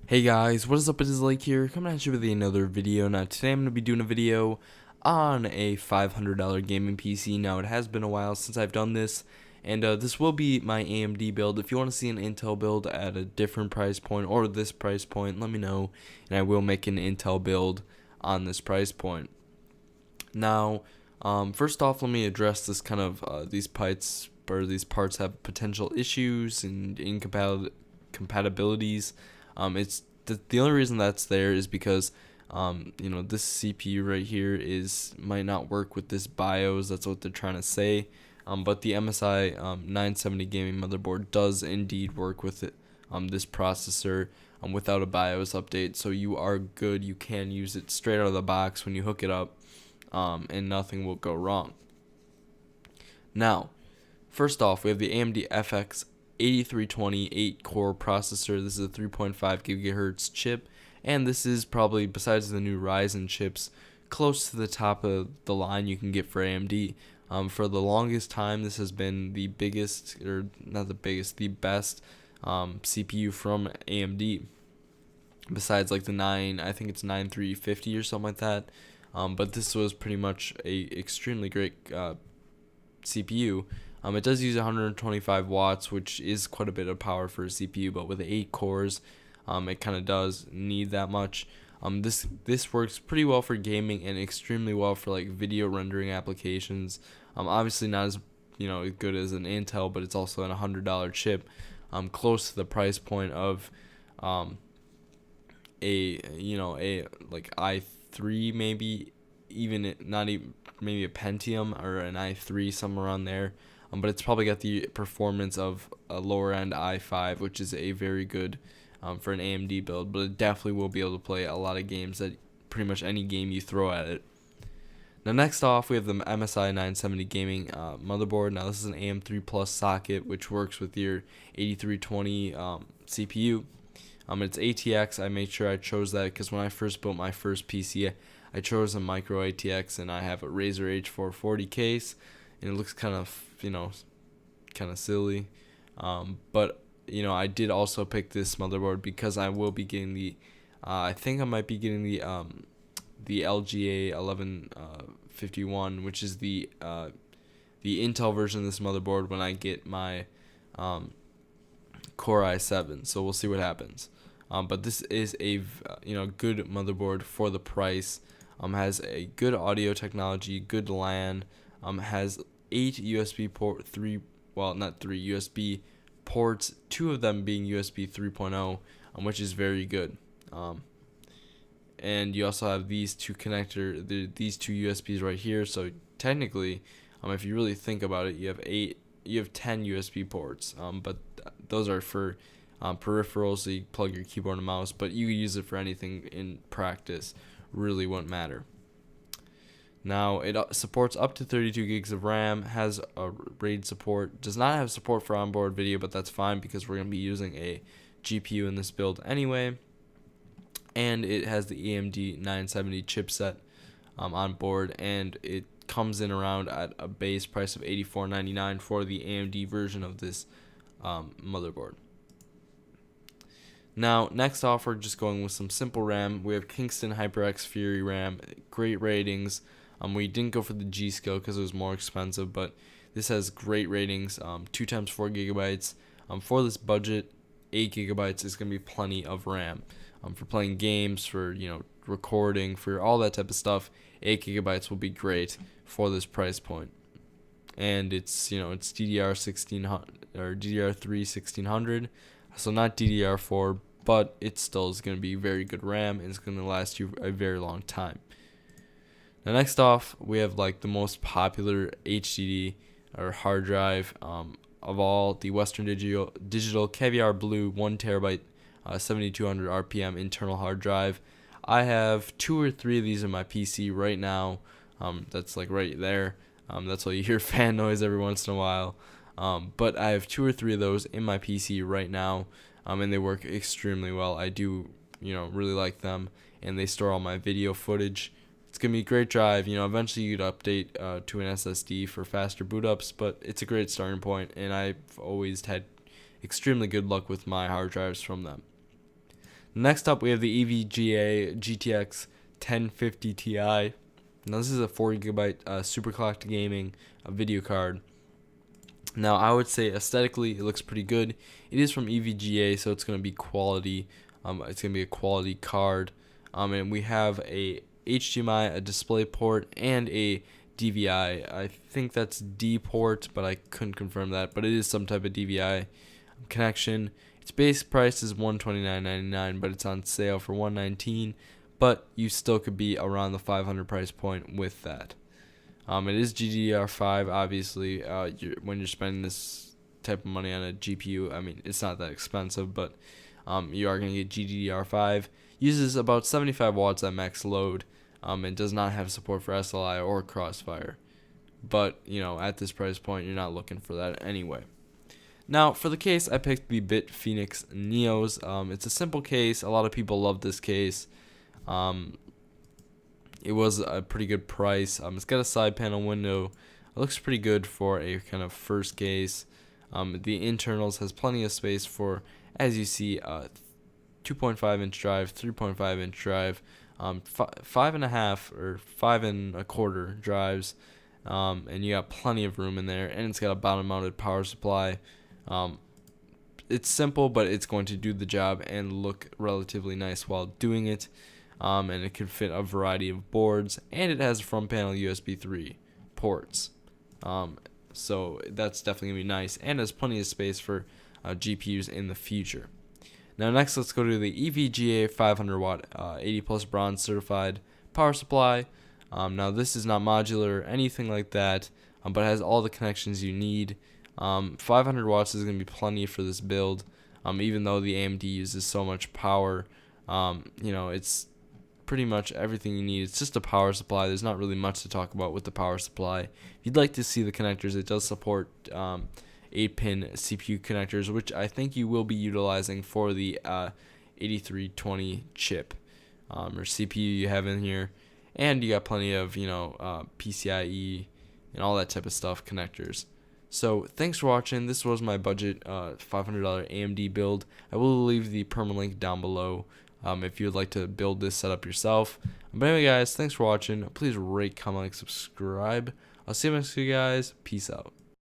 Hey guys, what is up? It is Lake here, coming at you with another video. Now today I'm going to be doing a video on a $500 gaming PC. Now it has been a while since I've done this, and this will be my AMD build. If you want to see an Intel build at a different price point or this price point, let me know, and I will make an Intel build on this price point. Now, first off, let me address this kind of these parts have potential issues and incompatibilities. It's the only reason that's there is because this CPU right here might not work with this BIOS. That's what they're trying to say. But the MSI 970 gaming motherboard does indeed work with it. This processor without a BIOS update, so you are good. You can use it straight out of the box when you hook it up, and nothing will go wrong. Now, first off, we have the AMD FX 8320 8-core processor. This is a 3.5 gigahertz chip, and this is probably, besides the new Ryzen chips, close to the top of the line you can get for AMD. For the longest time, this has been the biggest, or not the biggest, the best CPU from AMD. Besides like the I think it's 9350 or something like that. But this was pretty much a extremely great CPU. It does use 125 watts, which is quite a bit of power for a CPU, but with 8 cores, it kind of does need that much. This works pretty well for gaming and extremely well for like video rendering applications. Obviously not as good as an Intel, but it's also an $100 chip, close to the price point of a like i3, maybe even not even maybe a Pentium or an i3, somewhere around there. But it's probably got the performance of a lower end i5, which is a very good for an AMD build, but it definitely will be able to play a lot of games, that pretty much any game you throw at it. Now next off, we have the MSI 970 gaming motherboard. Now this is an AM3 Plus socket, which works with your 8320 CPU. It's ATX. I made sure I chose that because when I first built my first PC, I chose a micro ATX, and I have a Razer H440 case, and it looks kind of silly, but I did also pick this motherboard because I will be getting the I think I might be getting the LGA 1151, which is the Intel version of this motherboard when I get my Core i7. So we'll see what happens. But this is a good motherboard for the price. Has a good audio technology, good LAN. Has 8 USB port, USB ports, 2 of them being USB 3.0, which is very good. And you also have these two these two USBs right here. So technically, if you really think about it, you have 10 USB ports. But those are for peripherals, so you plug your keyboard and mouse. But you use it for anything in practice. Really won't matter. Now, it supports up to 32 gigs of RAM, has a RAID support, does not have support for onboard video, but that's fine because we're going to be using a GPU in this build anyway. And it has the AMD 970 chipset on board, and it comes in around at a base price of $84.99 for the AMD version of this motherboard. Now, next off, we're just going with some simple RAM. We have Kingston HyperX Fury RAM, great ratings. We didn't go for the G-Skill because it was more expensive, but this has great ratings, 2 times 4 gigabytes. For this budget, 8 gigabytes is going to be plenty of RAM. For playing games, for recording, for all that type of stuff, 8 gigabytes will be great for this price point. And it's it's DDR1600 or DDR3 1600, so not DDR4, but it still is going to be very good RAM, and it's going to last you a very long time. Now next off, we have like the most popular HDD or hard drive of all, the Western Digital Caviar Blue 1 terabyte 7200 RPM internal hard drive. I have 2 or 3 of these in my PC right now. That's like right there. That's why you hear fan noise every once in a while. But I have 2 or 3 of those in my PC right now, and they work extremely well. I do really like them, and they store all my video footage. It's going to be a great drive. Eventually you'd update to an SSD for faster boot ups, but it's a great starting point, and I've always had extremely good luck with my hard drives from them. Next up, we have the EVGA GTX 1050 Ti. Now, this is a 4 GB superclocked gaming video card. Now, I would say aesthetically, it looks pretty good. It is from EVGA, so it's going to be quality. It's going to be a quality card. And we have a HDMI, a display port, and a DVI. I think that's D port, but I couldn't confirm that. But it is some type of DVI connection. Its base price is $129.99, but it's on sale for $119. But you still could be around the $500 price point with that. It is GDDR5, obviously. When you're spending this type of money on a GPU, I mean, it's not that expensive, but you are going to get GDDR5. Uses about 75 watts at max load, and does not have support for SLI or Crossfire. But, at this price point, you're not looking for that anyway. Now, for the case, I picked the BitFenix Neos. It's a simple case. A lot of people love this case. It was a pretty good price. It's got a side panel window. It looks pretty good for a kind of first case. The internals has plenty of space for, as you see, 2.5 inch drive, 3.5 inch drive, 5.5 or 5.25 drives, and you got plenty of room in there. And it's got a bottom mounted power supply. It's simple, but it's going to do the job and look relatively nice while doing it. And it can fit a variety of boards, and it has front panel USB 3 ports. So that's definitely going to be nice, and has plenty of space for GPUs in the future. Now next, let's go to the EVGA 500 watt 80 plus bronze certified power supply. Now this is not modular or anything like that, but it has all the connections you need. 500 watts is going to be plenty for this build, even though the AMD uses so much power. It's pretty much everything you need. It's just a power supply. There's not really much to talk about with the power supply. If you'd like to see the connectors, it does support 8-pin CPU connectors, which I think you will be utilizing for the 8320 chip or CPU you have in here. And you got plenty of PCIe and all that type of stuff connectors. So thanks for watching. This was my budget $500 AMD build. I will leave the permalink down below if you would like to build this setup yourself. But anyway, guys, thanks for watching. Please rate, comment, like, subscribe. I'll see you next week, guys. Peace out.